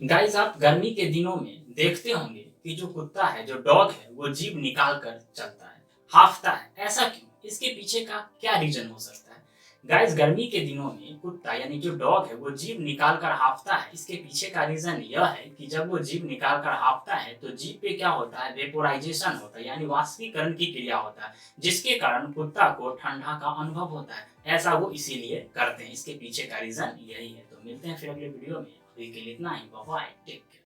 Guys, आप गर्मी के दिनों में देखते होंगे कि जो कुत्ता है, जो डॉग है, वो जीभ निकाल कर चलता है, हांफता है। ऐसा क्यों? इसके पीछे का क्या रीजन हो सकता है? गाइस, गर्मी के दिनों में कुत्ता यानी जो डॉग है, वो जीभ निकाल कर हांफता है। इसके पीछे का रीजन यह है कि जब वो जीभ निकाल कर हांफता है, तो जीभ पे क्या होता है? वेपोराइजेशन होता है, यानी वाष्पीकरण की क्रिया होता है, जिसके कारण कुत्ता को ठंडा का अनुभव होता है। ऐसा वो इसीलिए करते हैं। इसके पीछे का रीजन यही है। तो मिलते हैं फिर अगले वीडियो में। अभी के लिए इतना ही। Bye bye, take care.